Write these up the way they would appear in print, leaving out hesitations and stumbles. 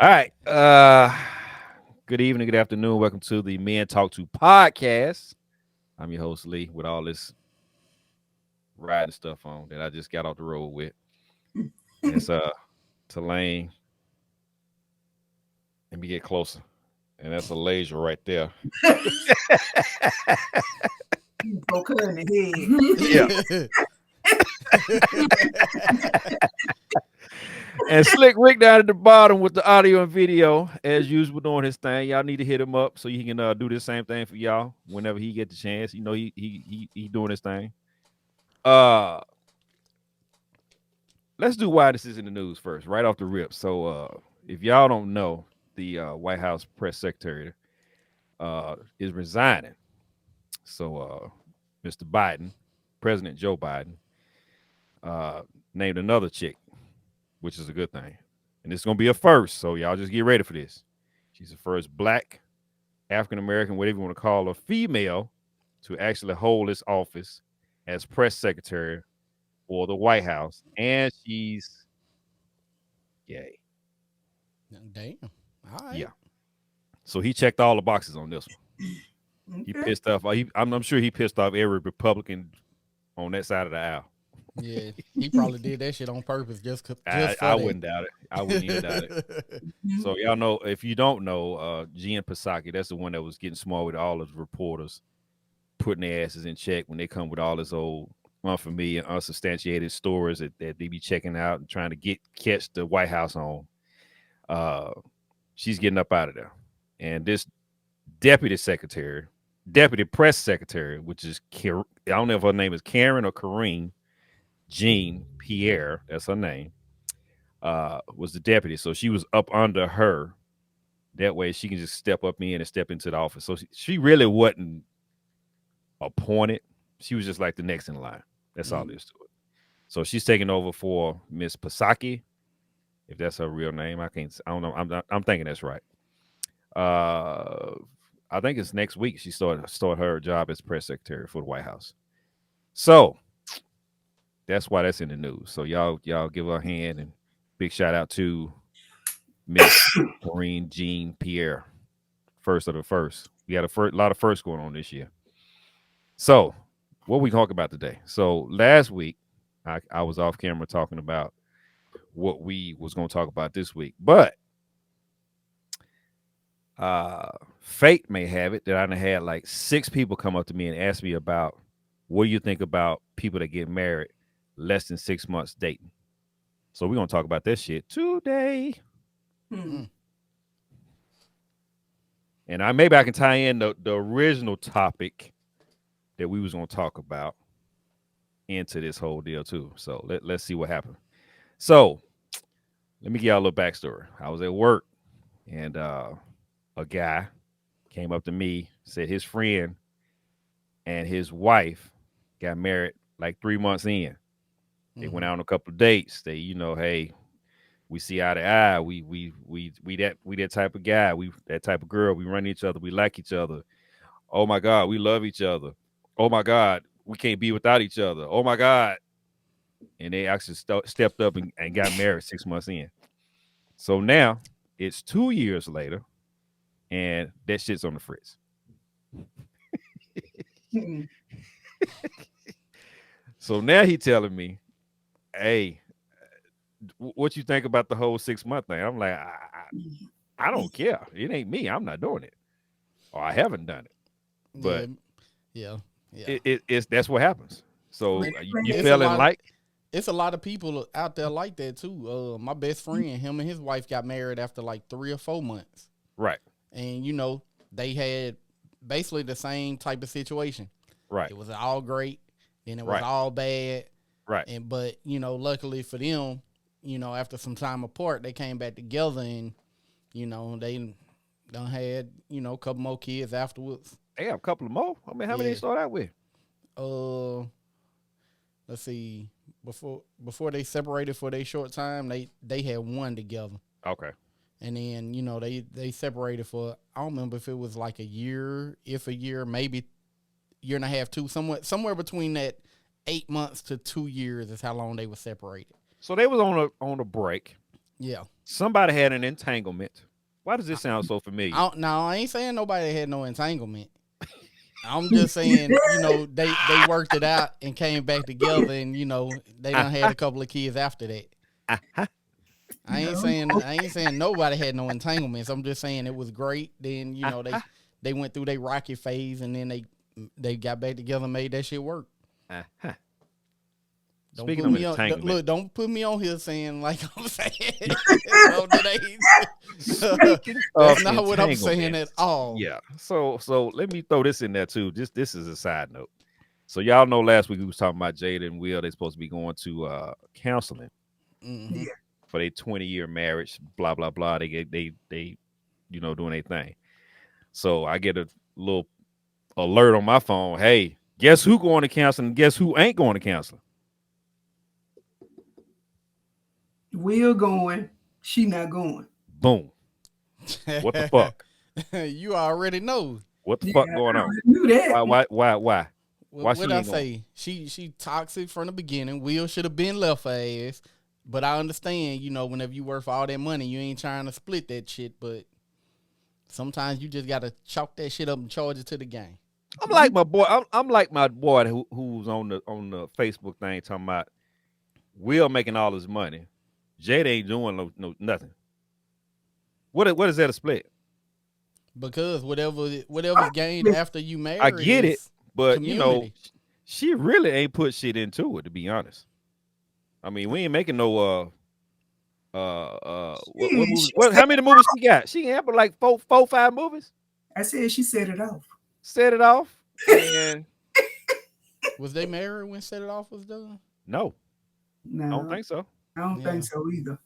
All right. Good evening, good afternoon. Welcome to the Men Talk To podcast. I'm your host Lee with all this riding stuff on that I just got off the road with. And it's Tulane. Let me get closer. And that's a laser right there. Go cut in the Yeah. And Slick Rick down at the bottom with the audio and video, as usual, doing his thing. Y'all need to hit him up so he can do the same thing for y'all whenever he get the chance. You know, he doing his thing. Uh let's do why this is in the news first, right off the rip. So, if y'all don't know, the White House press secretary is resigning. So, Mr. Biden, President Joe Biden, uh, named another chick, which is a good thing, and it's gonna be a first. So, y'all just get ready for this. She's the first Black, African American, whatever you want to call her, female, to actually hold this office as press secretary for the White House, and she's gay. Damn. All right. Yeah. So he checked all the boxes on this one. He Okay. pissed off. I'm sure he pissed off every Republican on that side of the aisle. Yeah, he probably did that shit on purpose I, just for I that. wouldn't doubt it. I wouldn't even doubt it. So y'all know, if you don't know, Jen Psaki, that's the one that was getting smart with all of the reporters, putting their asses in check when they come with all this old unfamiliar, unsubstantiated stories that they be checking out and trying to catch the White House on. Uh, she's getting up out of there, and this deputy secretary, deputy press secretary, which is I don't know if her name is Karen or Karine Jean Pierre. That's her name. Was the deputy, so she was up under her. That way, she can just step up in and step into the office. So she really wasn't appointed. She was just like the next in line. That's all there is to it. So she's taking over for Miss Pasaki, if that's her real name. I can't. I don't know. I'm thinking that's right. Uh, I think it's next week she start her job as press secretary for the White House. So that's why that's in the news. So y'all give her a hand, and big shout out to Miss Maureen Jean Pierre, first of the first. We had a lot of firsts going on this year. So what we talk about today? So last week I was off camera talking about what we was going to talk about this week, but fate may have it that I done had like 6 people come up to me and ask me about what do you think about people that get married less than 6 months dating. So we're gonna talk about that shit today. Hmm. And maybe I can tie in the original topic that we was gonna talk about into this whole deal too. So let's see what happened. So let me give y'all a little backstory. I was at work, and a guy came up to me, said his friend and his wife got married like 3 months in. They went out on a couple of dates. They, hey, we see eye to eye. We that type of guy. We that type of girl. We run each other. We like each other. Oh my God, we love each other. Oh my God, we can't be without each other. Oh my God. And they actually stepped up and got married 6 months in. So now it's 2 years later, and that shit's on the fritz. Hmm. So now he telling me, hey, what you think about the whole 6 month thing? I'm like, I don't care. It ain't me. I'm not doing it, or I haven't done it. Yeah, But yeah, yeah. it's that's what happens. So Man, you It's a feel in lot. like It's a lot of people out there like that too. My best friend, him and his wife got married after like 3 or 4 months, right, and they had basically the same type of situation. right, It was all great, then it was right, all bad, right. and but luckily for them, after some time apart, they came back together, and they done had a couple more kids afterwards. They have a couple of more. I mean, how many they Yeah. start out with? Uh, let's see. Before they separated for a short time, they had one together, Okay, and then they separated for, I don't remember if it was like a year, if a year, maybe year and a half, two, somewhere between that 8 months to 2 years is how long they were separated. so they was on a break, Yeah. Somebody had an entanglement. Why does this sound so familiar? I ain't saying nobody had no entanglement. I'm just saying, they worked it out and came back together, and they done had a couple of kids after that. I ain't saying nobody had no entanglements. I'm just saying it was great. Then they went through their rocky phase, and then they got back together and made that shit work. Speaking of entanglement, look, don't put me on here saying like I'm saying. That's not what I'm saying at all. Yeah. So let me throw this in there too. This is a side note. So y'all know last week we was talking about Jada and Will. They supposed to be going to counseling for their 20-year marriage. Blah blah blah. They doing their thing. So I get a little alert on my phone. Hey, guess who going to counseling? Guess who ain't going to counseling? Will going, she not going. Boom. What the fuck? You already know. What the fuck going on? I knew that. Why? What did I say? She toxic from the beginning. Will should have been left her ass. But I understand, whenever you work for all that money, you ain't trying to split that shit. But sometimes you just gotta chalk that shit up and charge it to the game. I'm like my boy. I'm like my boy who's on the Facebook thing talking about Will making all his money. Jada ain't doing no nothing. What is that a split? Because whatever's gained after you marry, I get it, but community. she really ain't put shit into it, to be honest. I mean, we ain't making no what movies, how many movies she got? She ain't but like 5 movies. I said she set it off. Set it off. And was they married when Set It Off was done? No, I don't think so. I don't think so either.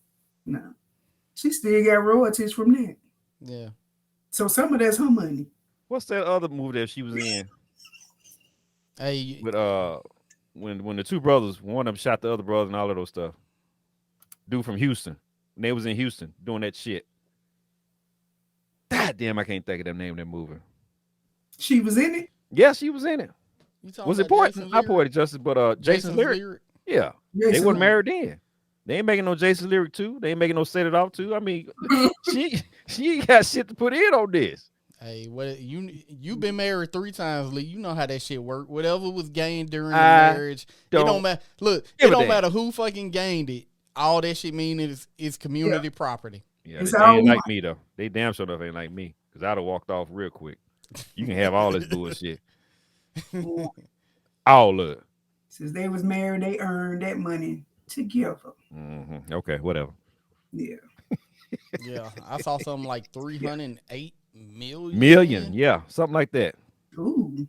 No. She still got royalties from that. Yeah. So some of that's her money. What's that other movie that she was in? Hey, with when the two brothers, one of them shot the other brother and all of those stuff. Dude from Houston. When they was in Houston doing that shit. God damn, I can't think of the name of that movie. She was in it? Yeah, she was in it. Was it Poetic? Not Poetic Justice, but Jason's Lyric. Yeah. They weren't married then. They ain't making no Jason's Lyric 2. They ain't making no Set It Off 2. I mean, she ain't got shit to put in on this. Hey, what you been married 3 times, Lee. You know how that shit work. Whatever was gained during the marriage, it don't matter. Look, it don't matter who fucking gained it. All that shit mean is community property. Yeah, they ain't like me though. They damn sure enough ain't like me because I'd have walked off real quick. You can have all this bullshit. All of it. Since they was married, they earned that money together. Mm-hmm. Okay, whatever. Yeah. Yeah, I saw something like 308 million. Yeah, something like that. Ooh.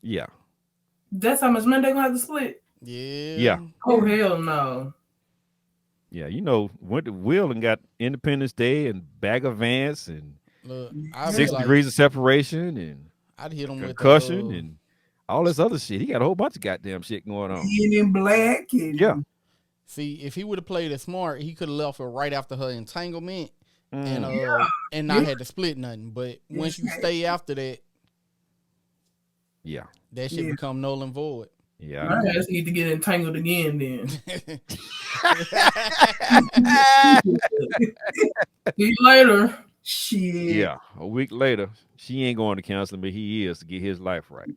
Yeah. That's how much money they gonna have to split. Yeah. Oh hell no. Yeah, went to Will and got Independence Day and Bag of Vance and 6 degrees of separation and I'd hit him concussion and all this other shit. He got a whole bunch of goddamn shit going on. Being in black. Yeah. See, if he would have played it smart, he could have left her right after her entanglement and not had to split nothing. But once you stay after that, that shit become null and void. Yeah, I just need to get entangled again then. See you later. Shit. Yeah, a week later, she ain't going to counseling, but he is to get his life right.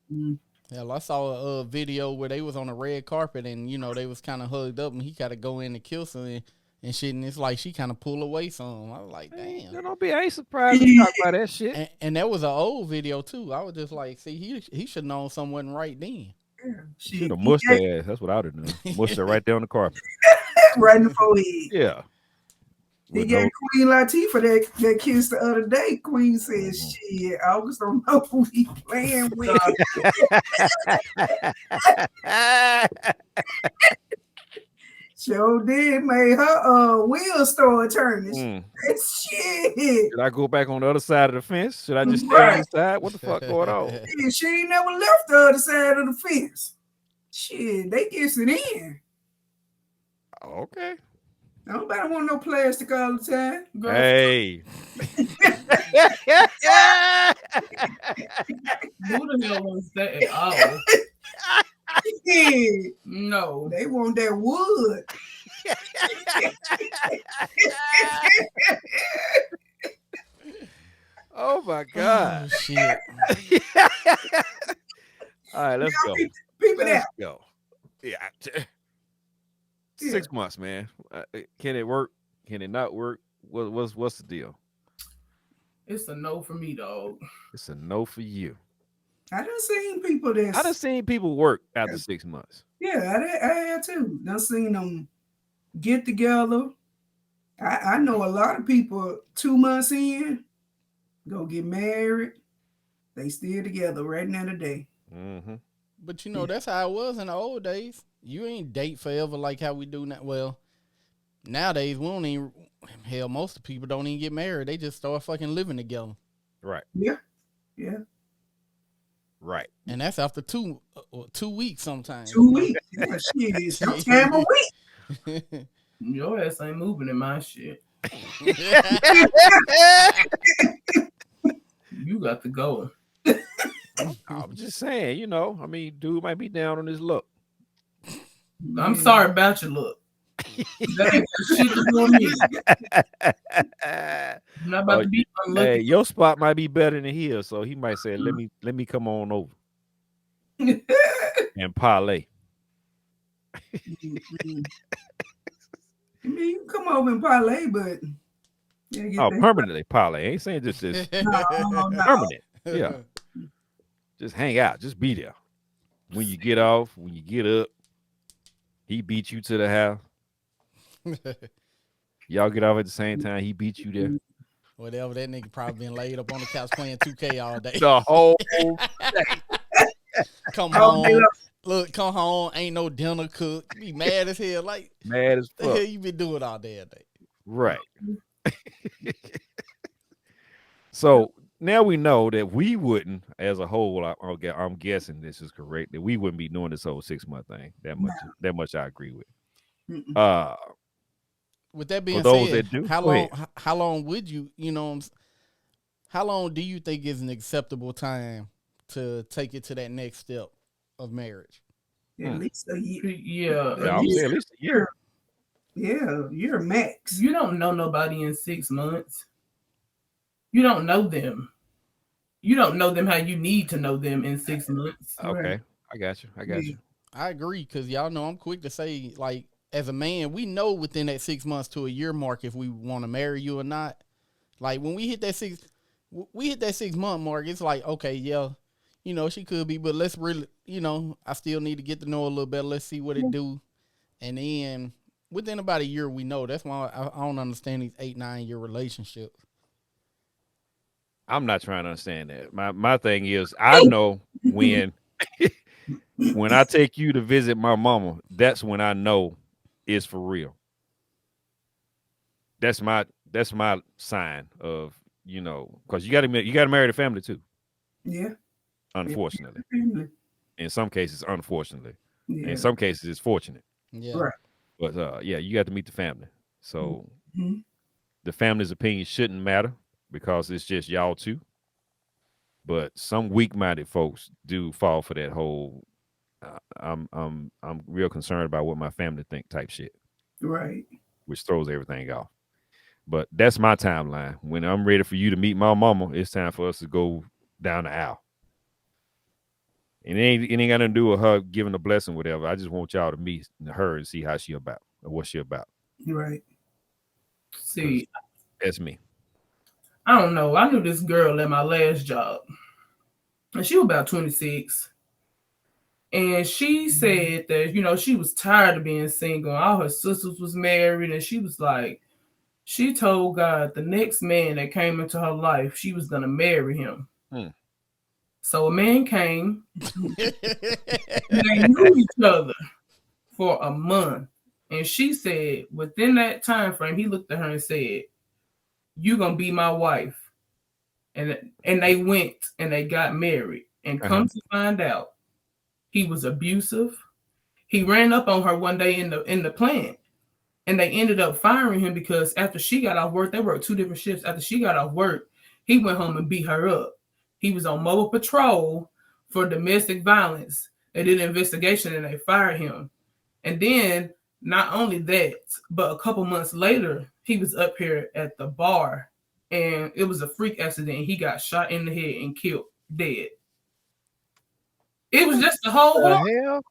Hell, I saw a video where they was on a red carpet and they was kind of hugged up and he got to go in and kiss her and shit, and it's like she kind of pull away some. I was like, damn. I ain't surprised to talk about that shit. And that was an old video too. I was just like, see, he should have known something wasn't right then. Should have mushed her ass. That's what I would have done. Mushed her right there on the carpet. Right in the forehead. Yeah. He gave Queen Latifah that kiss the other day. Queen said, shit, August don't know who he playing with. Sure did make her wheels start turning. Shit. Should I go back on the other side of the fence? Should I just stay on this side? What the fuck going on? She ain't never left the other side of the fence. Shit, they kissing in. Okay. Nobody want no plastic all the time. Girl. Hey. Who the hell wants that at all? Yeah. No. They want that wood. Oh my God. Oh, shit. All right, let's go. People Let's that go. Yeah. 6 months, man. Can it work? Can it not work? What's the deal? It's a no for me, dog. It's a no for you. I done seen people that I done seen people work after 6 months. yeah, I had too. Done seen them get together. I know a lot of people 2 months in go get married. They still together right now today. Mm-hmm. But you know, that's how it was in the old days. You ain't date forever like how we do now. Well, nowadays we don't even. Hell, most of the people don't even get married. They just start fucking living together. Right. Yeah. Right. And that's after 2 weeks sometimes. 2 weeks. Yeah, shit. Sometime a week. Your ass ain't moving in my shit. You got to go. I'm just saying, I mean, dude might be down on his luck. I'm sorry about your look. That ain't got shit to do with me. I'm not about to be unlucky. Hey, your spot might be better than his, so he might say, "Let me come on over and parlay." I mean, you come over and parlay, but permanently parlay. I ain't saying just this. no. Permanent. Yeah. Just hang out. Just be there. When you get off, when you get up, he beat you to the house. Y'all get off at the same time. He beat you there. Whatever, that nigga probably been laid up on the couch playing 2K all day. The whole day. Come home. Look, come home. Ain't no dinner cooked. Be mad as hell. Like, mad as the fuck. hell you been doing all day? Right. So now we know that we wouldn't, as a whole, I'm guessing this is correct, that we wouldn't be doing this whole 6 month thing. That much I agree with. With that being those said, that do, how long would you, how long do you think is an acceptable time to take it to that next step of marriage? At least a year. Yeah. I would say at least a year. Yeah, you're max. You don't know nobody in 6 months. You don't know them. You don't know them how you need to know them in 6 months. Okay. Right. I got you. I agree, because y'all know I'm quick to say, like, as a man, we know within that 6 months to a year mark if we want to marry you or not. Like, when we hit that 6 month mark, it's like, okay, yeah, she could be, but let's really, I still need to get to know her a little better. Let's see what it do. And then within about a year, we know. That's why I don't understand these 8-9 year relationships. I'm not trying to understand that. My thing is, I know when I take you to visit my mama, that's when I know it's for real. That's my sign of, because you got to marry the family too. Yeah. Unfortunately. In some cases, unfortunately. Yeah. In some cases, it's fortunate. Yeah. Right. But you got to meet the family. So the family's opinion shouldn't matter because it's just y'all two. But some weak-minded folks do fall for that whole I'm real concerned about what my family think type shit. Right. Which throws everything off. But that's my timeline. When I'm ready for you to meet my mama, it's time for us to go down the aisle. And it ain't got nothing to do with her giving a blessing, whatever. I just want y'all to meet her and see how she about or what she about. Right. See, that's me. I don't know. I knew this girl at my last job, and she was about 26. And she said that, she was tired of being single. All her sisters was married, and she was like, she told God the next man that came into her life, she was going to marry him. So a man came, they knew each other for a month. And she said, within that time frame, he looked at her and said, "You're going to be my wife." And they went and they got married. And come to find out, he was abusive. He ran up on her one day in the plant, and they ended up firing him because after she got off work, they worked 2 different shifts. After she got off work, he went home and beat her up. He was on mobile patrol for domestic violence. They did an investigation and they fired him. And then Not only that, but a couple months later, he was up here at the bar, and it was a freak accident. He got shot in the head and killed, dead. It was just a whole hell?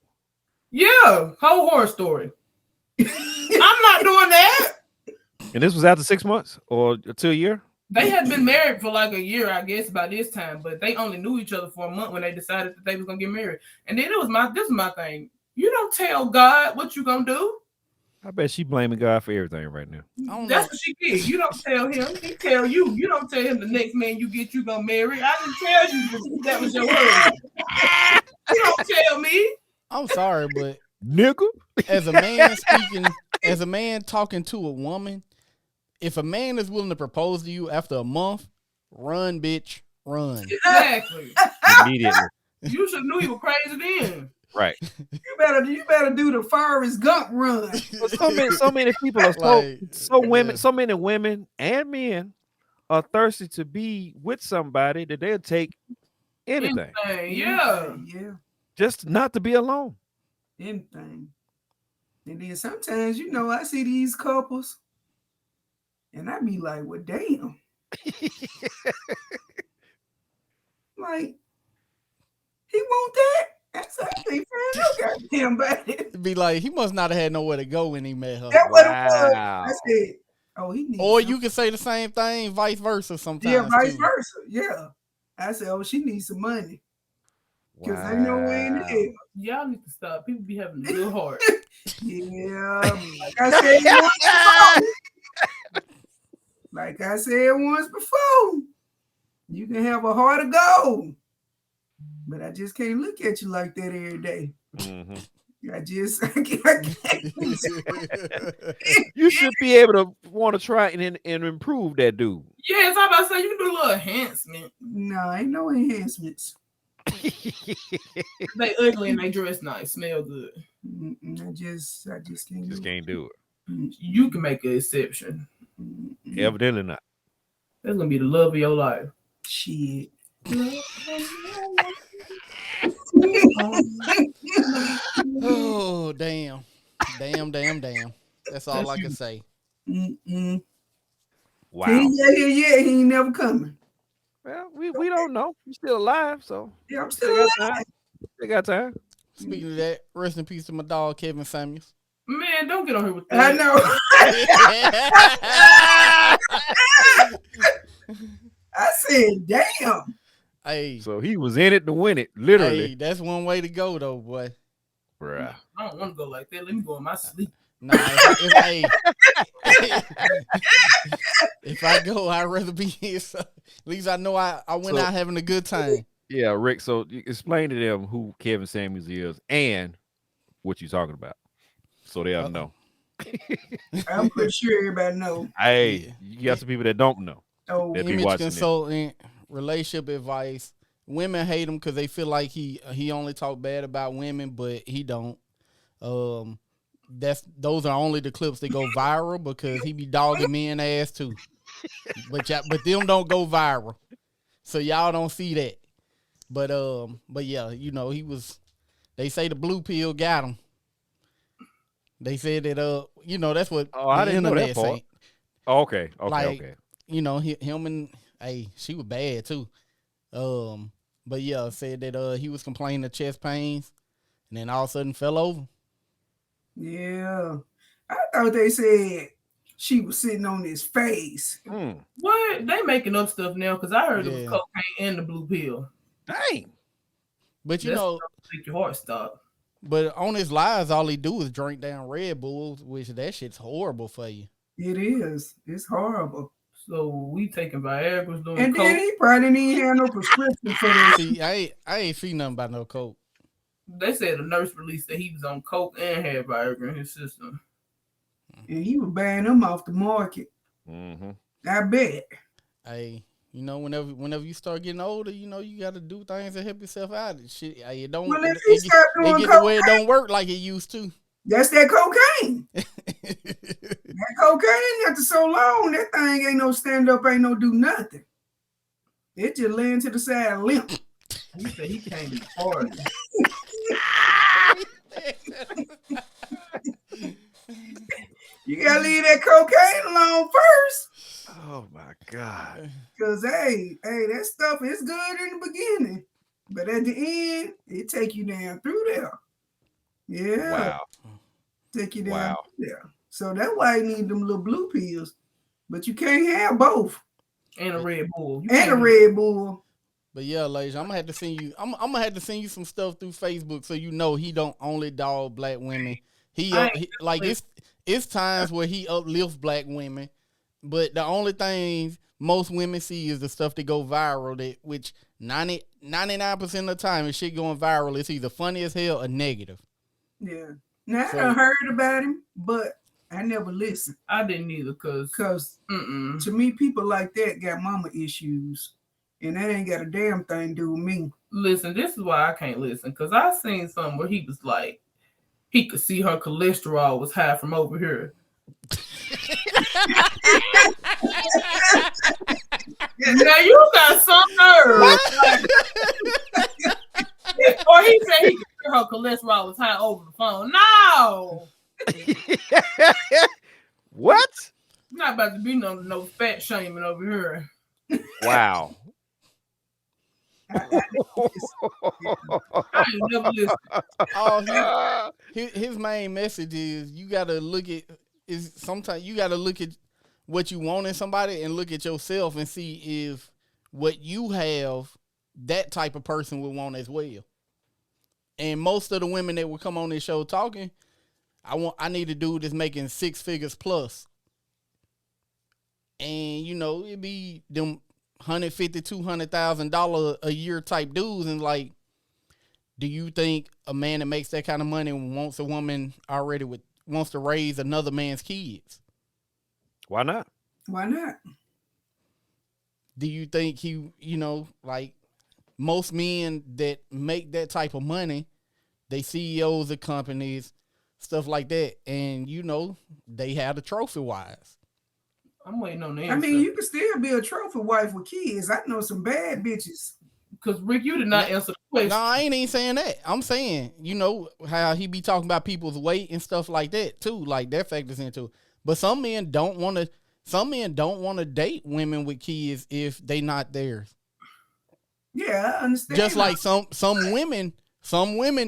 Yeah, whole horror story. I'm not doing that. And this was after 6 months or 2 years? They had been married for like a year, I guess, by this time, but they only knew each other for a month when they decided that they was gonna get married. And then this was my thing. You don't tell God what you gonna do. I bet she blaming God for everything right now. That's what she did. You don't tell him. He tell you. You don't tell him the next man you get you gonna marry. I didn't tell you that was your word. You don't tell me. I'm sorry, but nigga, as a man talking to a woman, if a man is willing to propose to you after a month, run, bitch, run. Exactly. Immediately. You should have knew you were crazy then. Right. You better do the Forrest Gump run. So many people are so many women and men are thirsty to be with somebody that they'll take anything. Yeah. Just not to be alone. Anything. And then sometimes, I see these couples and I be like, well, damn. Like, he want that? That's actually no goddamn about it. Be like, he must not have had nowhere to go when he met her. That's what it was. I said, oh, he needs or you can say the same thing, vice versa sometimes. Yeah, vice versa. Yeah. I said, oh, she needs some money. Because ain't no way in the hell. Y'all need to stop. People be having a good heart. Like I said once before, you can have a heart of gold, but I just can't look at you like that every day. Mm-hmm. I can't. You should be able to want to try and improve that dude. Yes, I'm about to say you can do a little enhancement. No, ain't no enhancements. They ugly and they dress nice, smell good. I just can't do it. You can make an exception. Evidently not. That's gonna be the love of your life. Shit. Oh, damn. That's all I can say. Wow. He ain't never coming. Well, we don't know. He's still alive, so yeah, I'm still alive. They got time. Speaking of that, rest in peace to my dog Kevin Samuels. Man, don't get on here with that. I know. I said, damn. Hey, so he was in it to win it, literally. Hey, that's one way to go, though, boy. Bruh. I don't want to go like that. Let me go in my sleep. Nah, if I go, I'd rather be here. So at least I know I went out having a good time. Yeah, Rick. So explain to them who Kevin Samuels is and what you're talking about, so they'll know. I'm pretty sure everybody know. Hey, you got some people that don't know. Oh, image consultant, relationship advice. Women hate him because they feel like he only talk bad about women, but he don't. Those are only the clips that go viral because he be dogging men ass too. But them don't go viral, so y'all don't see that. But yeah, he was. They say the blue pill got him. They said that that's what I didn't know that part. Okay. Him and she was bad too. But yeah, said that he was complaining of chest pains, and then all of a sudden fell over. Yeah, I thought they said she was sitting on his face. What? They making up stuff now because I heard it was cocaine and the blue pill. Dang. But make your heart stop. But on his lives, all he do is drink down Red Bulls, which that shit's horrible for you. It is. It's horrible. So we taking Viagra's doing and coke. Then he probably didn't have no prescription for this. See, I ain't see nothing about no coke. They said a nurse released that he was on coke and had Viagra in his system. And he was buying them off the market. Mm-hmm. I bet. Hey, whenever you start getting older, you got to do things to help yourself out. Shit, it don't. Well, if he start doing it get the way it don't work like it used to. That's that cocaine. That cocaine after so long, that thing ain't no stand up, ain't no do nothing. It just laying to the side limp. He said he came in hard. You gotta leave that cocaine alone first. Oh my God. Cause hey, that stuff is good in the beginning, but at the end, it take you down through there. Yeah. Wow. Take you down through there. So that's why you need them little blue pills. But you can't have both. And a Red Bull. And a Red Bull. But yeah, ladies, I'm gonna have to send you. I'm gonna have to send you some stuff through Facebook so you know he don't only dog black women. He like it's times where he uplifts black women, but the only things most women see is the stuff that go viral. That which 99% of the time, if shit going viral, it's either funny as hell or negative. Yeah. Now I heard about him, but I never listened. I didn't either, cause to me, people like that got mama issues, and that ain't got a damn thing to do with me. Listen, this is why I can't listen, cause I seen something where he was like, he could see her cholesterol was high from over here. Now you got some nerve. Or he said he could see her cholesterol was high over the phone. No. What? Not about to be no fat shaming over here. Wow. I ain't never listened. His main message is you gotta look at sometimes you gotta look at what you want in somebody and look at yourself and see if what you have that type of person would want as well. And most of the women that will come on this show talking, I need a dude that's making 6 figures plus. And you know, it'd be them $150,000, $200,000 a year type dudes, and like, do you think a man that makes that kind of money wants a woman already wants to raise another man's kids? Why not? Why not? Do you think he, like most men that make that type of money, they CEOs of companies, stuff like that, and they have the trophy wives. I'm waiting on the answer. I mean, you can still be a trophy wife with kids. I know some bad bitches. Because Rick, you did not answer the question. No, I ain't even saying that. I'm saying, how he be talking about people's weight and stuff like that too. Like that factors into it. But some men don't want to date women with kids if they not theirs. Yeah, I understand. Just like some women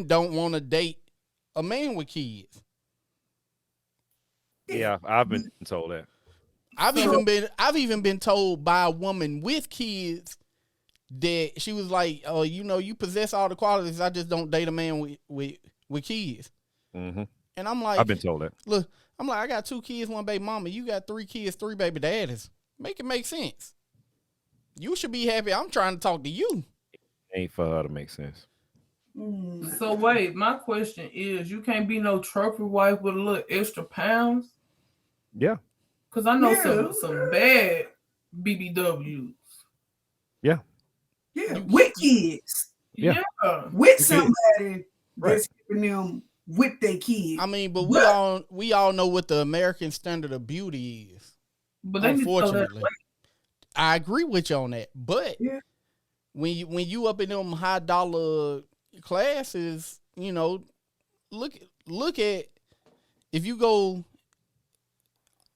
don't want to date a man with kids. Yeah, I've been told that. I've even been told by a woman with kids that she was like, "Oh, you possess all the qualities. I just don't date a man with kids." Mm-hmm. And I'm like, I've been told that. Look, I'm like, I got 2 kids, 1 baby mama. You got 3 kids, 3 baby daddies. Make it make sense. You should be happy. I'm trying to talk to you. Ain't for her to make sense. So wait, my question is, you can't be no trophy wife with a little extra pounds? Yeah. Because I know some bad BBWs. Yeah. Yeah, with kids. Yeah. With somebody that's giving them with their kids. I mean, but we all know what the American standard of beauty is. But unfortunately, I agree with you on that. But when you up in them high dollar classes, look at if you go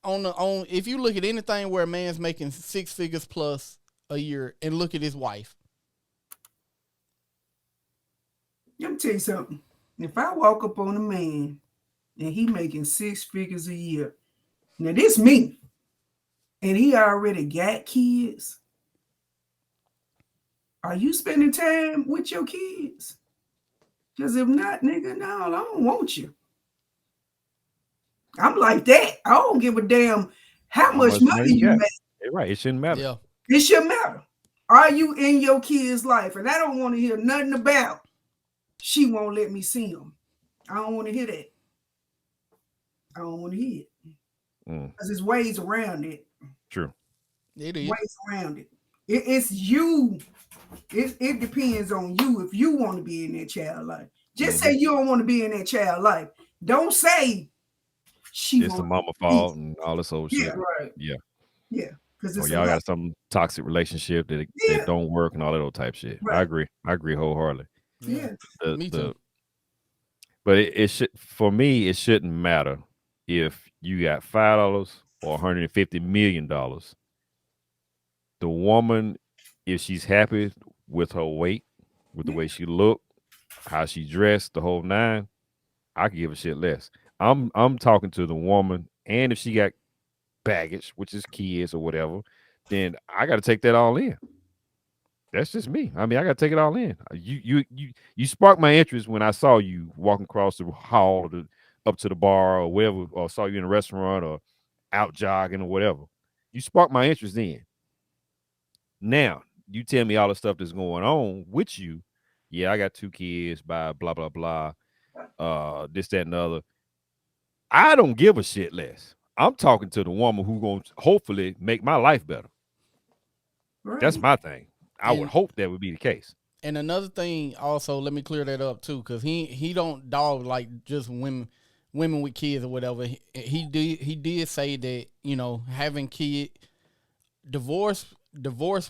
if you look at anything where a man's making 6 figures plus a year and look at his wife. Let me tell you something. If I walk up on a man and he making 6 figures a year, now this me, and he already got kids, are you spending time with your kids? Because if not, nigga, no, I don't want you. I'm like that. I don't give a damn how much money you make. Right. It shouldn't matter. Yeah. It shouldn't matter. Are you in your kid's life? And I don't want to hear nothing about she won't let me see him. I don't want to hear that. I don't want to hear it. Because there's ways around it. True. It is. Ways around it. It's you. It depends on you if you want to be in that child life. Just say you don't want to be in that child life. Don't say it's the mama fault and all this old shit. Right. Yeah. Because y'all got some toxic relationship that don't work and all that old type shit. Right. I agree wholeheartedly. Yeah. Me too. But it should, for me, it shouldn't matter if you got $5 or $150 million. The woman, if she's happy with her weight, with the way she looked, how she dressed, the whole nine, I could give a shit less. I'm talking to the woman, and if she got baggage, which is kids or whatever, then I got to take that all in. That's just me. I mean, I got to take it all in. You sparked my interest when I saw you walking across the hall up to the bar or whatever, or saw you in a restaurant or out jogging or whatever. You sparked my interest then. Now, you tell me all the stuff that's going on with you. Yeah, I got 2 kids by blah, blah, blah. This, that, and the other. I don't give a shit less. I'm talking to the woman who going to hopefully make my life better. Right. That's my thing. I would hope that would be the case. And another thing, also, let me clear that up too, because he don't dog like just women with kids or whatever. He did say that, you know, having divorced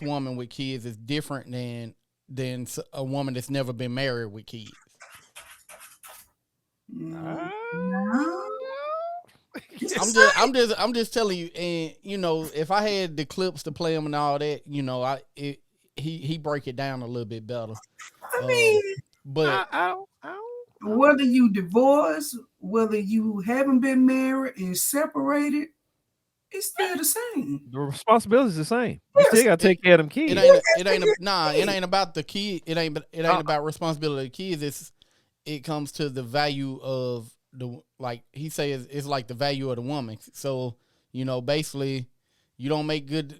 woman with kids is different than a woman that's never been married with kids. I'm just telling you, and you know, if I had the clips to play them and all that, you know, he break it down a little bit better. I mean, but whether you divorced, whether you haven't been married and separated, it's still the same. The responsibility is the same. You still gotta take care of them kids. It ain't about the kid. It ain't about responsibility of the kids. It comes to the value of the, like he says, it's like the value of the woman. So, you know, basically you don't make good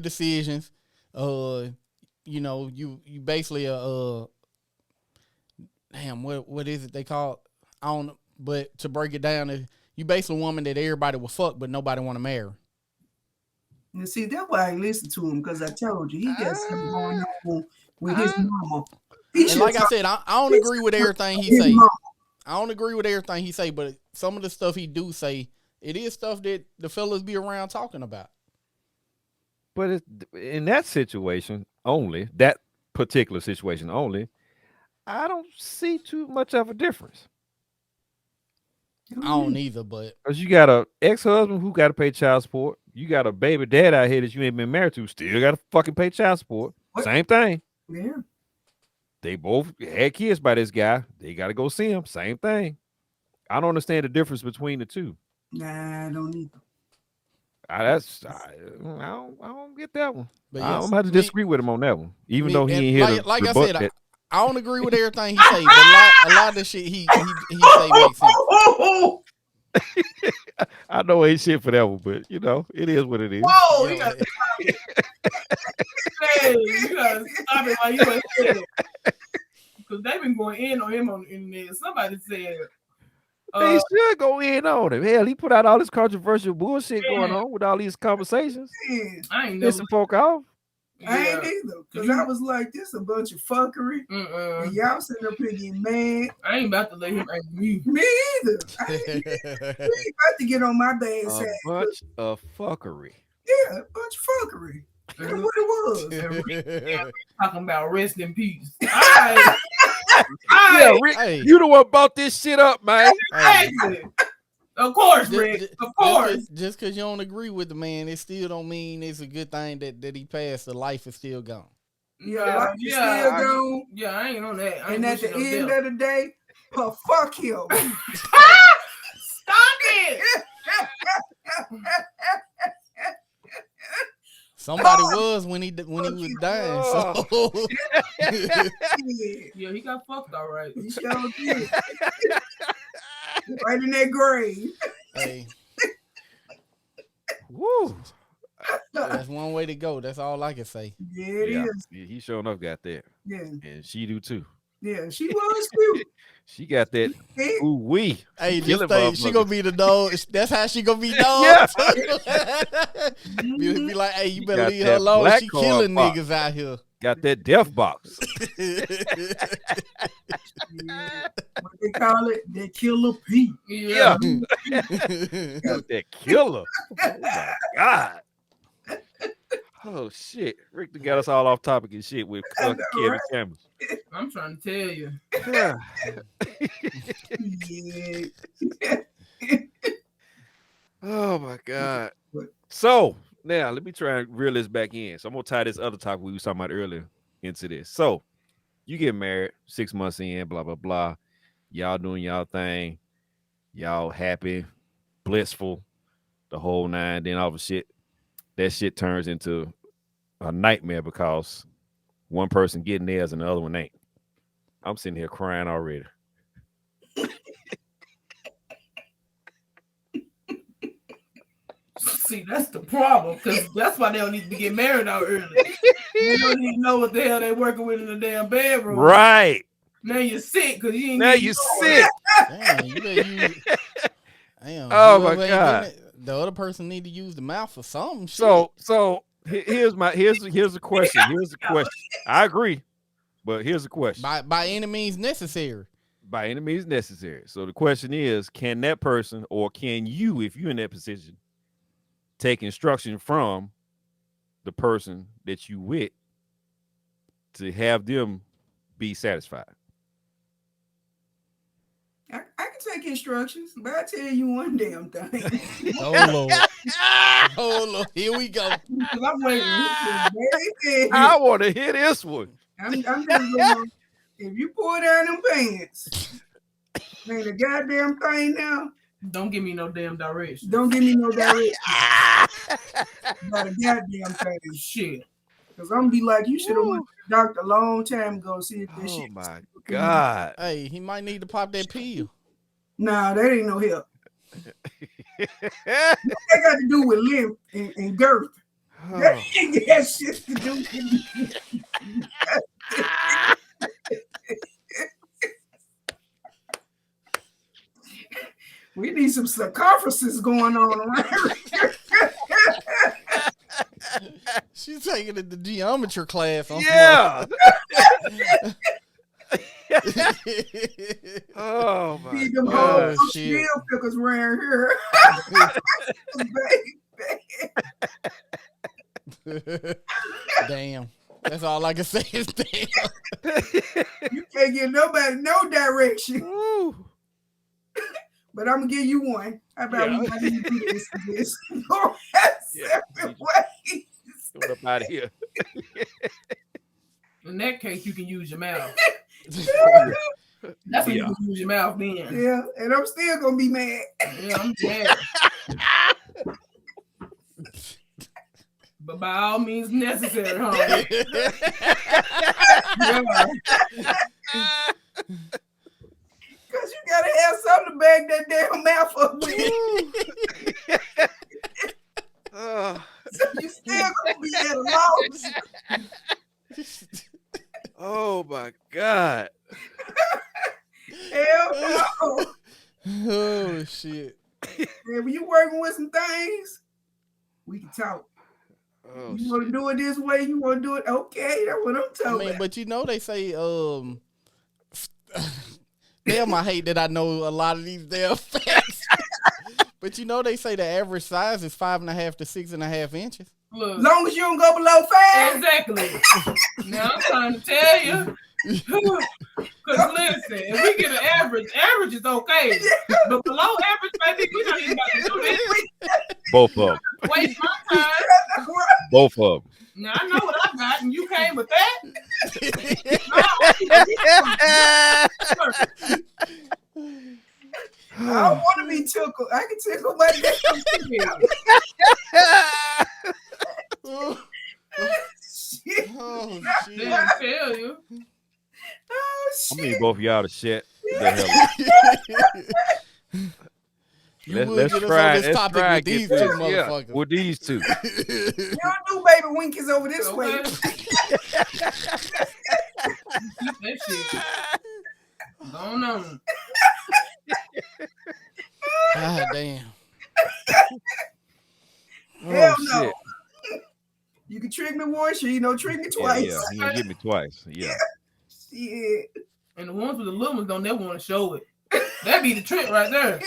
decisions. You know, you basically damn, what is it they call it? I don't know, but to break it down, you basically a woman that everybody will fuck but nobody want to marry. And see, that's why I listen to him, because I told you he got something going on with his mama. And like I said, I don't agree with everything he say. I don't agree with everything he say, but some of the stuff he do say, it is stuff that the fellas be around talking about. But in that situation only, that particular situation only, I don't see too much of a difference. I don't either, but because you got a ex-husband who got to pay child support, you got a baby dad out here that you ain't been married to, still got to fucking pay child support. What? Same thing. Yeah. They both had kids by this guy. They got to go see him. Same thing. I don't understand the difference between the two. Nah, I don't either. I don't get that one. But yes, I'm going to disagree with him on that one, even though he ain't here. Like I said, I don't agree with everything he say, but a lot of the shit he say makes sense. I know ain't shit for that one, but you know, it is what it is. Whoa, you gotta stop it while you ain't saying it. Because they've been going in on him on the internet. Somebody said they should go in on him. Hell, he put out all this controversial bullshit going on with all these conversations. I ain't pissing folk off. I ain't either, because I was like, this a bunch of fucking and y'all sitting up here getting mad. I ain't about to let him anger me. Me either. I ain't about to get on my bad side. A bunch of fuckery. Yeah, a bunch of fuckery. That's what it was. Talking about rest in peace. Yeah, Rick, you the one bought this shit up, man. Of course, Rick. Of course. Just because you don't agree with the man, it still don't mean it's a good thing that he passed. The life is still gone. Yeah, still gone. Yeah, I ain't on that. And at the end of the day, fuck him. Stop it. Somebody was when he was dying. So. Yeah, he got fucked all right. He sure did. Right in that grave. Hey. Woo. That's one way to go. That's all I can say. Yeah, it is. Yeah, he sure enough got that. Yeah. And she do too. Yeah, she was cute. She got that. Ooh wee. Hey, just think she gonna be the dog. That's how she gonna be dog. Yeah. Be like, hey, you better leave her alone. She killing niggas out here. Got that death box. What they call it? That killer Pete. Yeah. Got that killer. Oh my God. Oh shit. Rick got us all off topic and shit with Kevin Chambers. I'm trying to tell you. Yeah. Yeah. Oh my God. What? So now let me try and reel this back in. So I'm gonna tie this other topic we were talking about earlier into this. So you get married 6 months in, blah blah blah. Y'all doing y'all thing, y'all happy, blissful, the whole nine. Then all of a shit, that shit turns into a nightmare because one person getting theirs and the other one ain't. I'm sitting here crying already. See, that's the problem, because that's why they don't need to get married out early. They don't even know what the hell they working with in the damn bedroom. Right. Now you're sick because you ain't Now getting you yours. sick. Damn, you better use. Damn, Oh, my whoever ain't God. getting it, the other person need to use the mouth for something. Shit. So here's the question. Here's the question. I agree, but here's the question. by any means necessary. By any means necessary. So the question is, can that person or can you, if you're in that position, take instruction from the person that you with to have them be satisfied? I can take instructions, but I tell you one damn thing. Oh Lord. Oh Lord. Here we go. Because I'm waiting. Baby, I want to hear this one. I'm just going. If you pull down them pants, ain't a goddamn thing now. Don't give me no damn direction. Don't give me no direction. Not a goddamn thing. Shit. Because I'm gonna be like, you should have went to the doctor a long time ago. See if this Oh shit. my God. Hey, he might need to pop that pill. Nah, that ain't no help. That got to do with length and girth. That ain't got shit to do with We need some sarcophagus going on around here. She's taking it to geometry class. On Yeah. Oh my Need them God. whole Shit. steel pickers around here. Baby. Damn. That's all I can say is damn. You can't give nobody no direction. Woo. But I'm gonna give you one. How about Yeah. we not even do this? Go have Yeah. separate ways. Get up out of here. In that case, you can use your mouth. That's when you can use your mouth then. Yeah, and I'm still gonna be mad. Yeah, I'm mad. But by all means necessary, huh? Yeah. Because you gotta have something to bag that damn mouth up with. So you still gonna be at a loss. Oh my God. Hell no. Oh shit. And when you working with some things, we can talk. Oh, You want to do it this way? You want to do it? Okay, that's what I'm I talking mean, about. but you know they say damn, I hate that I know a lot of these damn facts. But you know they say the average size is 5.5 to 6.5 inches. Look, As long as you don't go below 5. exactly. Now I'm trying to tell you. Because listen, if we get an average is okay. But below average, baby, we don't even got to do this. both of them. Waste my time. Both of them. Now I know what I got, and you came with that. I don't want to be tickled. I can tickle my damn Oh, shit. oh shit. Didn't tell you. Oh, I shit. need both of y'all to shut the hell up. You would Let's get us try. on this Let's topic try with and these get two this. Yeah, motherfuckers. with these two. You don't do baby winkies over this way. Okay. Keep that shit. Going on. God damn. Hell Oh, no. shit. You can trick me once, you know, trick me Yeah, twice. yeah. He gonna get me twice. Yeah. Shit. And the ones with the little ones don't never want to show it. That be the trick right there.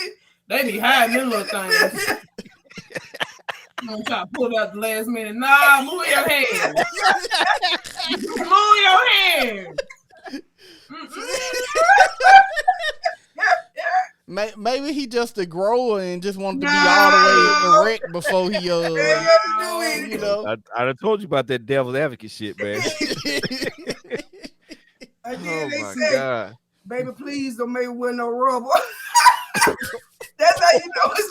They be hiding them little things. I'm gonna try to pull it out the last minute. Nah, move your hand. Move your hand. Maybe maybe he just a grower and just wanted to be all the way erect before he you know. I done told you about that devil's advocate shit, man. Again, they my say, God. baby, please don't make me wear no rubber. That's how you know it's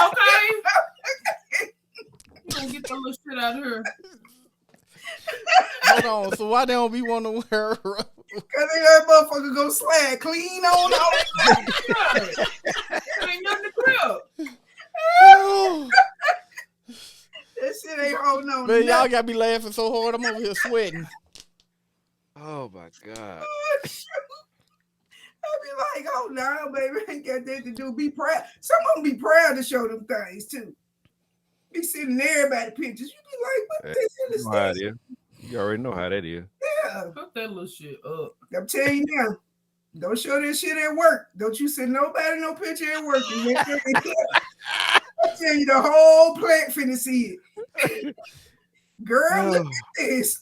Okay. You gonna get that little shit out of her. Hold on. So why they don't be want to wear a rubber? Because that motherfucker go slide clean on out. Ain't nothing to grip. That shit ain't holding on. Man, y'all got me laughing so hard. I'm over here sweating. Oh my God. I be like, oh no, baby, ain't got that to do. Be proud. Some of them be proud to show them things too. Be sending everybody pictures. You be like, what the hell is this? You already know how that is. Yeah. Put that little shit up. I'm telling you now. Don't show that shit at work. Don't you send nobody no picture at work. I tell you, the whole plant finna see it. Girl, look at this.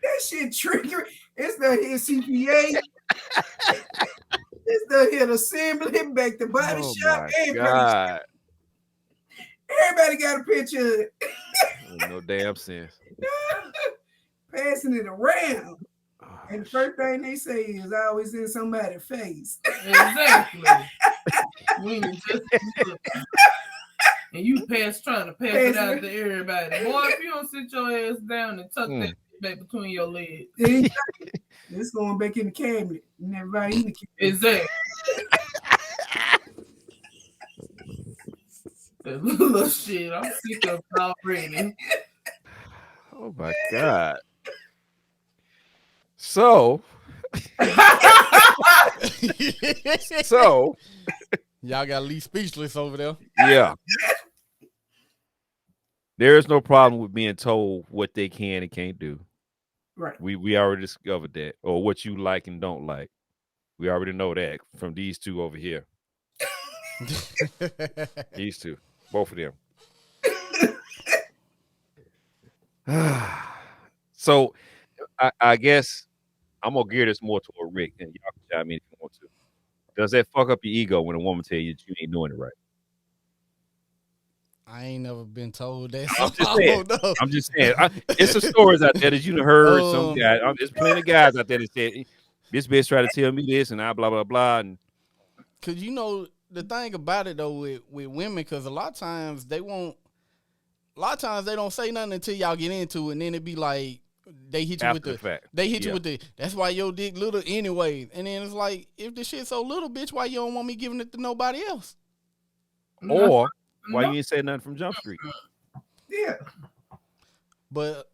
That shit trigger. It's the hit CPA. It's the hit assembly, back to body shop. God. Everybody got a picture of it. No damn sense. Passing it around. And the first thing they say is always in somebody's face. Exactly. When you just and you trying to pass it out to everybody. Boy, if you don't sit your ass down and tuck that back between your legs. It's going back in the cabinet. And everybody in the cabinet. Exactly. That little shit. I'm sick of it already. Oh my God. So y'all got Lee speechless over there. Yeah. There is no problem with being told what they can and can't do. Right. We already discovered that. Or what you like and don't like. We already know that from these two over here. These two. Both of them. So I guess I'm gonna gear this more toward Rick, and y'all can chime in if you want to. Does that fuck up your ego when a woman tell you that you ain't doing it right? I ain't never been told that. I'm just saying. It's some stories out there that you done heard. Some guy. There's plenty of guys out there that said this bitch tried to tell me this and I blah blah blah. And cause you know the thing about it though with women, because a lot of times they don't say nothing until y'all get into it, and then it be like they hit you after with the fact. They hit you with the that's why your dick little anyway. And then it's like, if the shit so little, bitch, why you don't want me giving it to nobody else? Or why you ain't say nothing from Jump Street? Yeah. But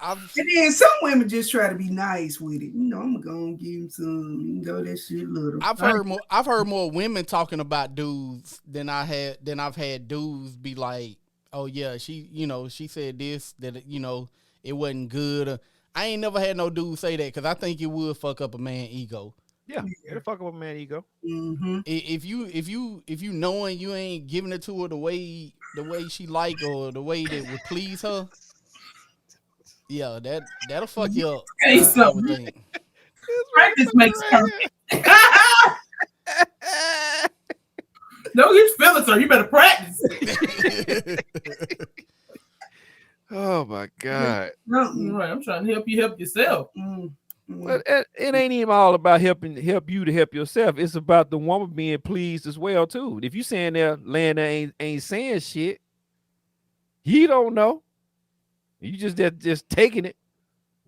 and then some women just try to be nice with it. You know, I'm gonna give him some, you know, that shit little. I've heard more women talking about dudes than I've had dudes be like, oh yeah, she said this, that, you know, it wasn't good. I ain't never had no dude say that, because I think it would fuck up a man ego. Yeah, it'll fuck up a man ego. Mm-hmm. If you knowing you ain't giving it to her the way she like, or the way that would please her, yeah, that'll fuck you up. I would think. Practice makes perfect. Don't get feelings, sir. You better practice. Oh my God. Right, I'm trying to help you help yourself. Well, it ain't even all about help you to help yourself. It's about the woman being pleased as well too. If you saying there laying there ain't saying shit, he don't know. You just taking it,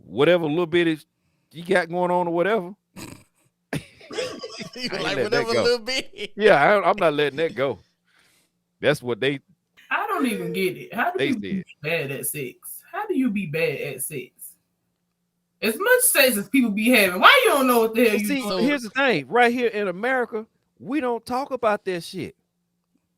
whatever little bit is you got going on or whatever. Like whatever little bit. Yeah, I'm not letting that go. That's what they. I don't even get it. How do you be bad at sex? How do you be bad at sex? As much sex as people be having, why you don't know what the hell you doing? Here's the thing. Right here in America, we don't talk about that shit.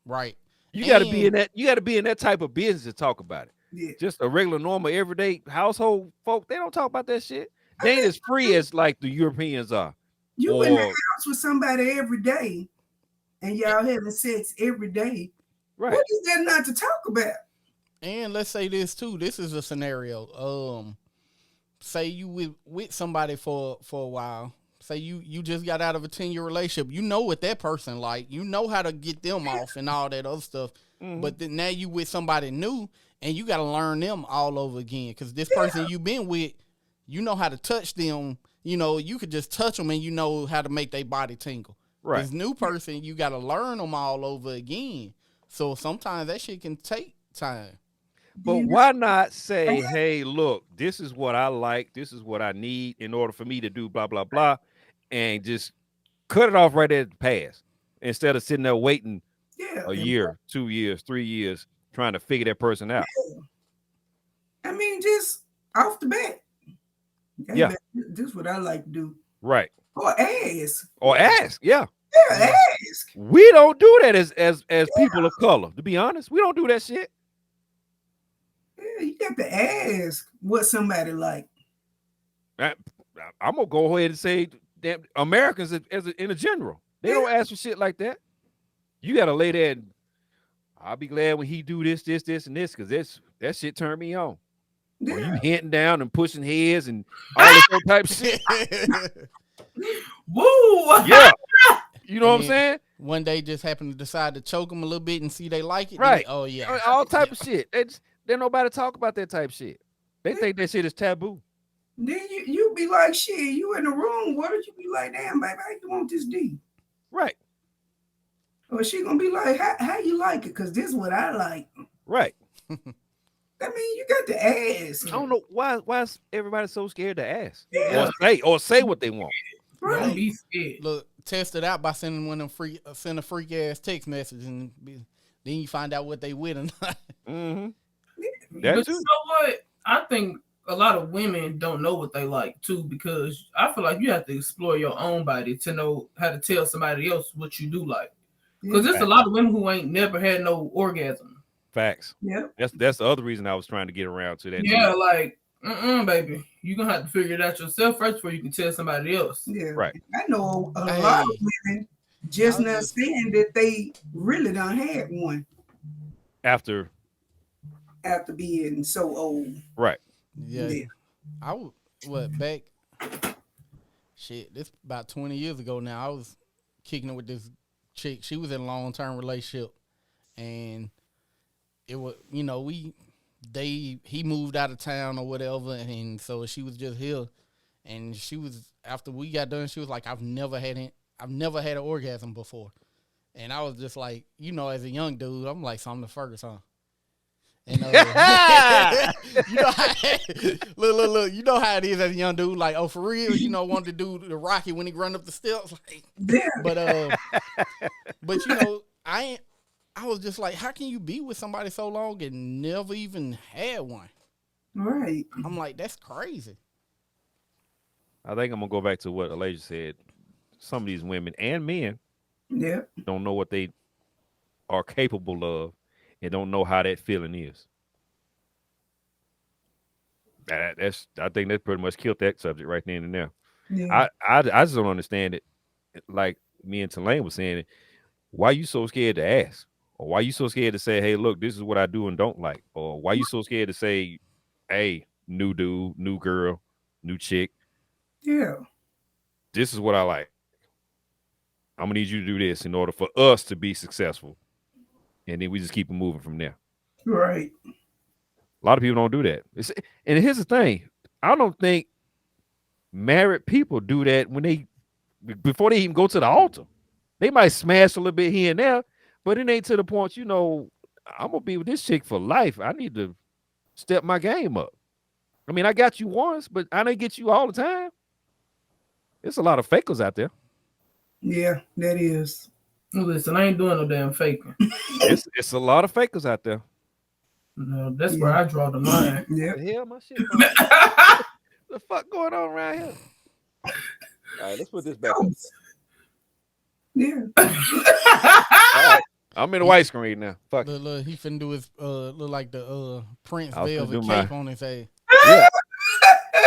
Right. You got to be in that. You got to be in that type of business to talk about it. Yeah. Just a regular, normal, everyday household folk, they don't talk about that shit. They ain't as free as like the Europeans are. You in the house with somebody every day, and y'all having sex every day. Right. What is there not to talk about? And let's say this too. This is a scenario. say you with somebody for a while. Say you just got out of a 10-year relationship. You know what that person like. You know how to get them off and all that other stuff. Mhm. But then now you with somebody new and you got to learn them all over again. Because this person you been with, you know how to touch them. You know, you could just touch them and you know how to make their body tingle. Right. This new person, you got to learn them all over again. So sometimes that shit can take time. But why not say, hey, look, this is what I like. This is what I need in order for me to do blah, blah, blah. And just cut it off right at the pass instead of sitting there waiting a year, 2 years, 3 years, trying to figure that person out. I mean, just off the bat. Hey, Yeah. man, this is what I like to do. Right. Or ask. Or ask. Yeah. Yeah, ask. We don't do that as people of color, to be honest. We don't do that shit. Yeah, you got to ask what somebody like. I'm gonna go ahead and say that Americans in a general, they don't ask for shit like that. You gotta lay there and I'll be glad when he do this, this, this, and this, because that shit turned me on. Or you hinting down and pushing heads and all this other type of shit. Woo! Yeah. You know what I'm saying? One day just happen to decide to choke them a little bit and see they like it. Right. Then, oh yeah. All type of shit. They nobody talk about that type of shit. They think that shit is taboo. Then you be like, shit, you in the room. What did you be like, damn, baby, how you want this D? Right. Or she gonna be like, how you like it? Because this is what I like. Right. I mean, you got to ask. I don't know why is everybody so scared to ask Yeah. or say what they want. Don't Right. be scared. Look, test it out by sending one of them send a freak ass text message and then you find out what they with or not. Mm-hmm. But That you too. know what? I think a lot of women don't know what they like too, because I feel like you have to explore your own body to know how to tell somebody else what you do like. Because there's a lot of women who ain't never had no orgasm. Facts. Yep. That's the other reason I was trying to get around to that. Yeah, too. like, baby. You're going to have to figure it out yourself first before you can tell somebody else. Yeah. Right. I know a lot of women just not saying that they really done had one After being so old. right. Yeah. I was back shit, this about 20 years ago now. I was kicking it with this chick. She was in a long-term relationship and it was, you know, he moved out of town or whatever, and so she was just here. And she was, after we got done, she was like, I've never had an orgasm before. And I was just like, you know, as a young dude, I'm like, so I'm the first, huh? And you know how look, you know how it is as a young dude, like, oh, for real, you know, wanted to do the Rocky when he run up the steps. Like, Yeah. but you know, I was just like, how can you be with somebody so long and never even had one? Right. I'm like, that's crazy. I think I'm gonna go back to what Elijah said. Some of these women and men Yeah. don't know what they are capable of and don't know how that feeling is. I think that pretty much killed that subject right then and there. Yeah. I just don't understand it. Like me and Tulane was saying it. Why you so scared to ask? Or why you so scared to say, hey, look, this is what I do and don't like? Or why you so scared to say, hey, new dude, new girl, new chick, Yeah. this is what I like. I'm gonna need you to do this in order for us to be successful. And then we just keep it moving from there. Right. A lot of people don't do that. And here's the thing. I don't think married people do that before they even go to the altar. They might smash a little bit here and there, but it ain't to the point, you know, I'm gonna be with this chick for life. I need to step my game up. I mean, I got you once, but I didn't get you all the time. There's a lot of fakers out there. Yeah, that is. Listen, I ain't doing no damn faking. It's a lot of fakers out there. No, that's where I draw the line. Yeah. The hell, my shit. The fuck going on around here? All right, let's put this back up. Yeah. All right, I'm in the white screen now. Fuck. Look, he finna do his look like the Prince I was finna velvet do cape my- on his head. Yeah.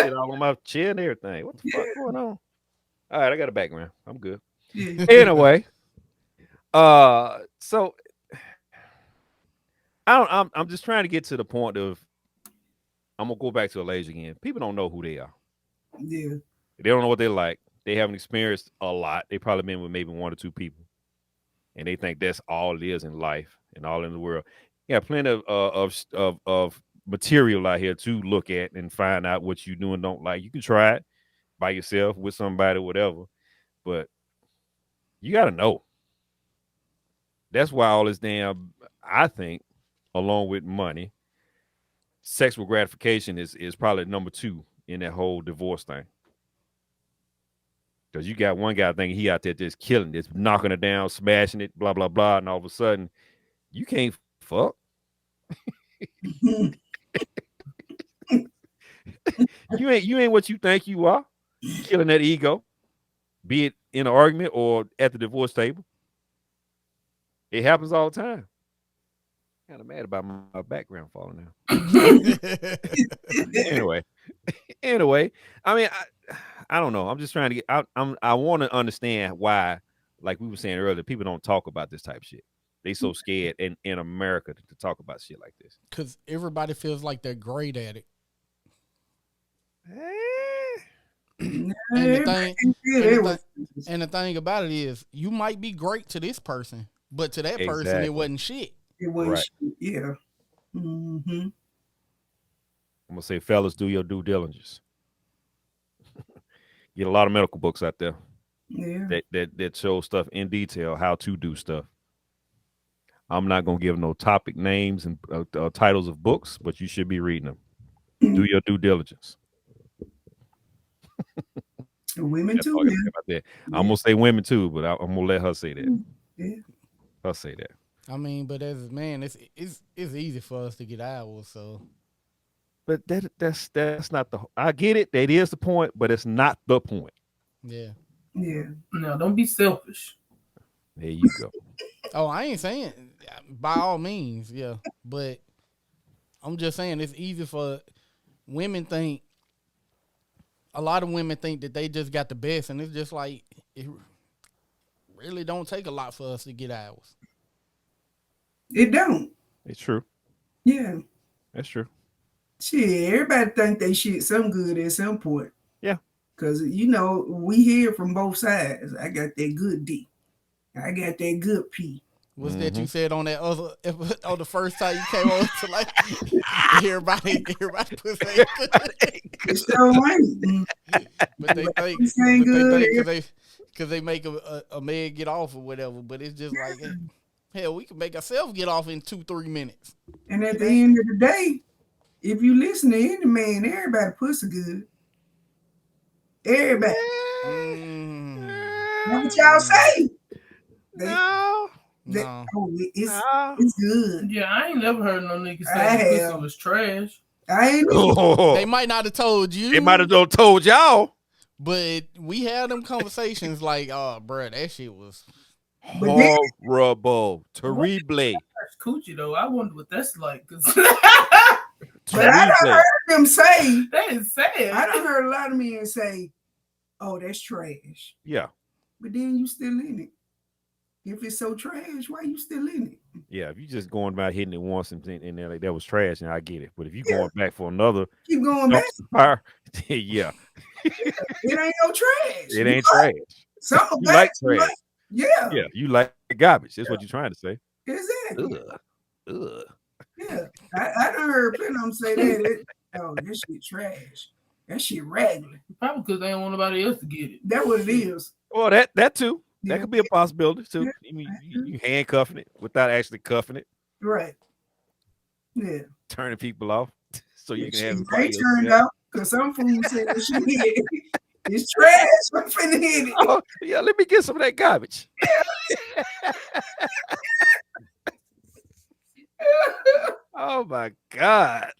Get all on my chin and everything. What the fuck going on? All right, I got a background. I'm good. Yeah. Anyway, so I'm just trying to get to the point of I'm gonna go back to the age again. People don't know who they are. Yeah. They don't know what they like. They haven't experienced a lot. They probably been with maybe 1 or 2 people, and they think that's all it is in life and all in the world. Yeah, plenty of material out here to look at and find out what you do and don't like. You can try it by yourself with somebody, whatever, but you got to know. That's why all this damn, I think, along with money, sexual gratification is probably number 2 in that whole divorce thing. Because you got one guy thinking he out there just killing this, knocking it down, smashing it, blah, blah, blah. And all of a sudden, you can't fuck. You ain't what you think you are. Killing that ego, be it in an argument or at the divorce table. It happens all the time. Kind of mad about my background falling out. Anyway, I mean, I don't know. I'm just trying to get. I want to understand why, like we were saying earlier, people don't talk about this type of shit. They so scared in America to talk about shit like this. Because everybody feels like they're great at it. And the thing about it is, you might be great to this person, but to that person, it wasn't shit. It wasn't shit. Yeah. Mm-hmm. I'm gonna say, fellas, do your due diligence. Get a lot of medical books out there. Yeah. That show stuff in detail, how to do stuff. I'm not gonna give no topic names and titles of books, but you should be reading them. Do your due diligence. Women That's too. all I gotta say about that. I'm gonna say women too, but I'm gonna let her say that. Yeah. I'll say that. I mean, but as a man, it's easy for us to get ours. So, but that's not the. I get it. That is the point, but it's not the point. Yeah. Yeah. No, don't be selfish. There you go. Oh, I ain't saying by all means, yeah, but I'm just saying it's easy for women think. A lot of women think that they just got the best, and it's just like it really don't take a lot for us to get ours. It don't. It's true. Yeah. That's true. Shit, everybody think they shit some good at some point. Yeah. Because, we hear from both sides. I got that good D. I got that good P. What's that you said on that other on the first time you came over to like everybody put that It's so right. But they think because they make a man get off or whatever, but it's just like hell, we can make ourselves get off in 2-3 minutes. And at the end of the day, if you listen to any man, everybody pussy good. Everybody. That's what y'all say. No. It's good. Yeah, I ain't never heard no nigga say pussy was trash. I ain't. They might not have told you. They might have told y'all. But we had them conversations like, oh, bro, that shit was horrible, terrible. That's coochie though. I wonder what that's like. But I done heard them say. That is sad. I done heard a lot of men say, "Oh, that's trash." Yeah. But then you still in it. If it's so trash, why you still in it? Yeah, if you just going about hitting it once and there like that was trash, and I get it. But if you going back for another, keep going back. Fire, yeah. It ain't no trash. It ain't trash. Something you like trash. Yeah. Yeah, you like garbage. That's what you're trying to say. Exactly. Ugh. Yeah. I done heard plenty of them say that. Oh, this shit trash. That shit regular. Probably because they don't want nobody else to get it. That's what it is. Well, that too. Yeah. That could be a possibility too. Yeah. You handcuffing it without actually cuffing it. Right. Yeah. Turning people off so you can have it. They turned out because some fools said that shit it's trash. I'm finna hit it. Oh, yeah, let me get some of that garbage. Oh my God.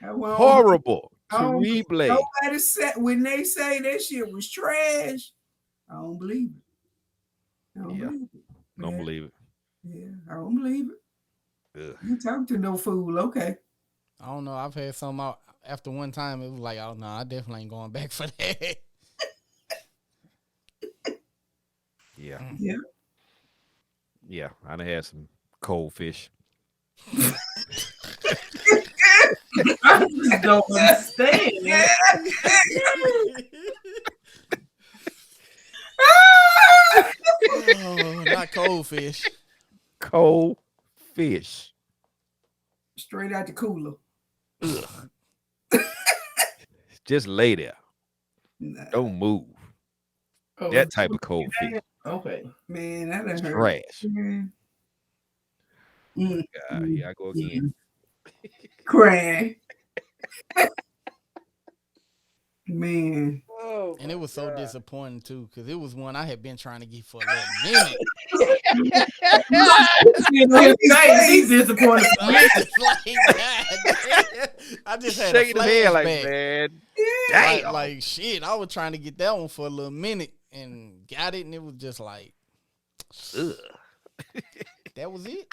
Horrible. Terrible. Nobody said when they say that shit was trash. I don't believe it. Don't believe it. Yeah, I don't believe it. Ugh. You talk to no fool, okay. I don't know. I've had some out after one time. It was like, oh no, I definitely ain't going back for that. Yeah. Yeah. Yeah. I done had some cold fish. I don't understand. Oh, not cold fish. Cold fish. Straight out the cooler. Just lay there. Nah. Don't move. Oh, That type of cold fish. okay. Man, that done hurt. Trash. Man. Here I go again. Crying. Man. Oh, And it was so disappointing too, because it was one I had been trying to get for a little minute. He's disappointed. I was just like, God, I just had shaking a his head like, flashback. man. Like, Damn. like, shit, I was trying to get that one for a little minute and got it, and it was just like, Ugh. that was it.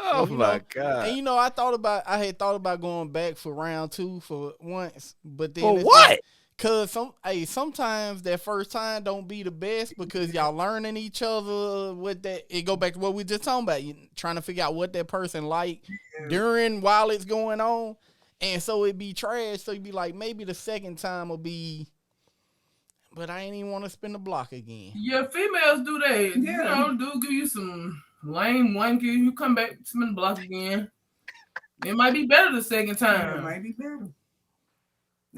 Oh you my know, god. And I had thought about going back for round 2 for once, but then For it's what? like, cause sometimes that first time don't be the best because y'all learning each other. It go back to what we just talking about. You trying to figure out what that person like while it's going on, and so it be trash. So you be like, maybe the second time will be, but I ain't even want to spin the block again. Yeah, females do that. Yeah. Do give you some lame one, give you come back, spin the block again. It might be better the second Yeah, it time. might be better.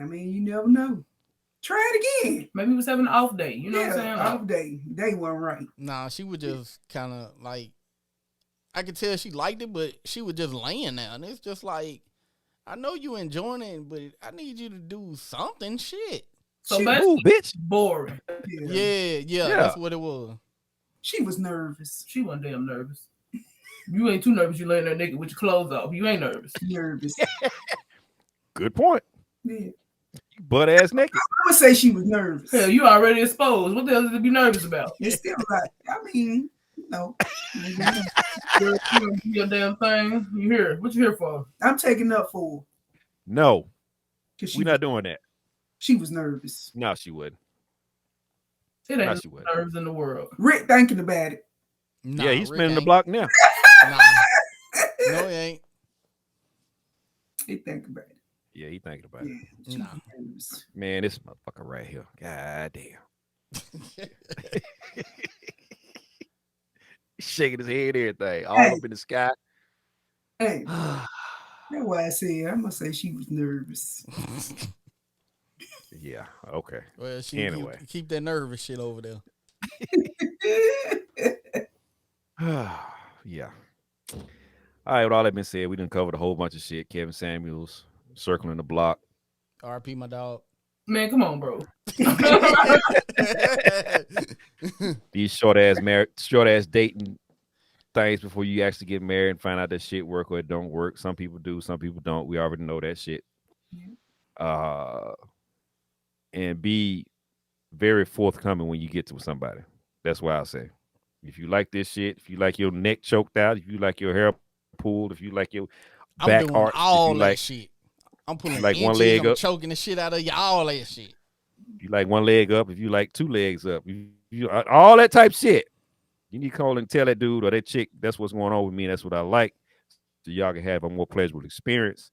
I mean, you never know. Try it again. Maybe he was having an off day. You know what I'm saying? Off day. Day wasn't right. Nah, she was just kind of like, I could tell she liked it, but she was just laying there. And it's just like, I know you enjoying it, but I need you to do something. Shit. So She- that's Ooh, bitch. boring. Yeah, that's what it was. She was nervous. She wasn't damn nervous. You ain't too nervous. You laying there naked with your clothes off. You ain't nervous. Nervous. Good point. Yeah. Butt ass naked. I would say she was nervous. Hell, you already exposed. What the hell is to be nervous about? It's still like, I mean, You don't do your damn thing. You here? What you here for? I'm taking up for her. No, 'Cause she, we're not doing that. she was nervous. No, she wouldn't. It No, ain't she no wouldn't. nerves in the world. Rick thinking about it. Nah, Yeah, he's Rick spinning the ain't. block now. Nah. No, he ain't. He think about it. Yeah, he thinking about Yeah, it. she Nah. was nervous. Man, this motherfucker right here. God damn. He's shaking his head, everything, all Hey. up in the sky. Hey, that's why I said I'm gonna say she was nervous. Yeah, okay. Well, she Anyway. keep that nervous shit over there. Yeah. All right, with all that being said, we done covered a whole bunch of shit. Kevin Samuels circling the block. RP my dog. Man, come on, bro. These short ass dating things before you actually get married and find out that shit work or it don't work. Some people do, some people don't. We already know that shit. And be very forthcoming when you get to somebody. That's why I say, if you like this shit, if you like your neck choked out, if you like your hair pulled, if you like your I'm back doing arched, all if you that like shit. I'm putting like one inches, leg I'm up. choking the shit out of you, all that shit. if you like one leg up, if you like two legs up, if you all that type shit, you need to call and tell that dude or that chick that's what's going on with me. That's what I like, so y'all can have a more pleasurable experience,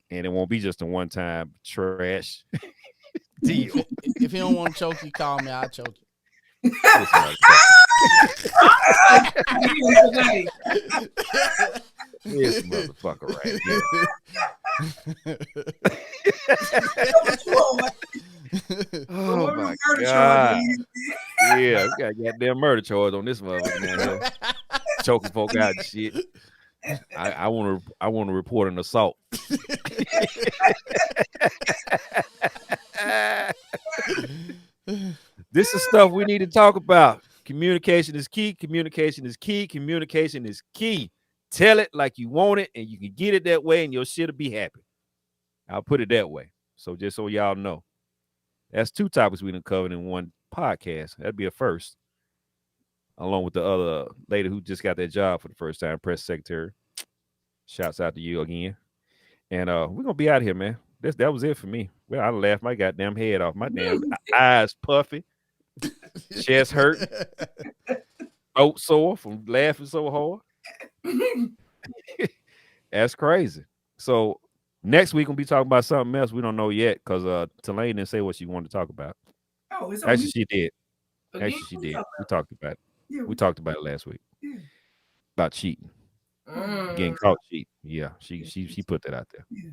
and it won't be just a one-time trash deal. If you don't want to choke you, call me. I'll choke you. This motherfucker right here. Oh my god! Yeah, we got goddamn murder charge on this motherfucker man here. Choking folk out and shit. I want to report an assault. This is stuff we need to talk about. Communication is key. Communication is key. Communication is key. Tell it like you want it, and you can get it that way, and your shit'll be happy. I'll put it that way. So just so y'all know, that's two topics we done covered in one podcast. That'd be a first, along with the other lady who just got that job for the first time, press secretary. Shouts out to you again. And we're gonna be out here, man. That was it for me. Well, I laughed my goddamn head off. My damn eyes puffy, chest hurt. throat sore from laughing so hard. That's crazy. So next week we'll be talking about something else we don't know yet because Tulane didn't say what she wanted to talk about. Oh, it's on Actually, me. she did. Again, Actually, she did. We talked about it. Yeah, We talked about it last week yeah. about cheating, getting caught cheating. Yeah, she put that out there. Yeah.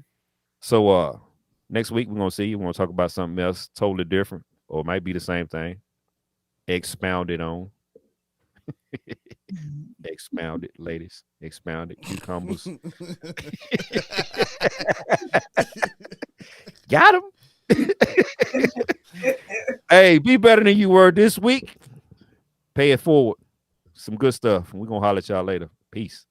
So next week we're gonna see. We're gonna talk about something else totally different, or it might be the same thing. Expounded on. Expounded, ladies. Expounded cucumbers. Got him. Hey, be better than you were this week. Pay it forward. Some good stuff. We're gonna holler at y'all later. Peace.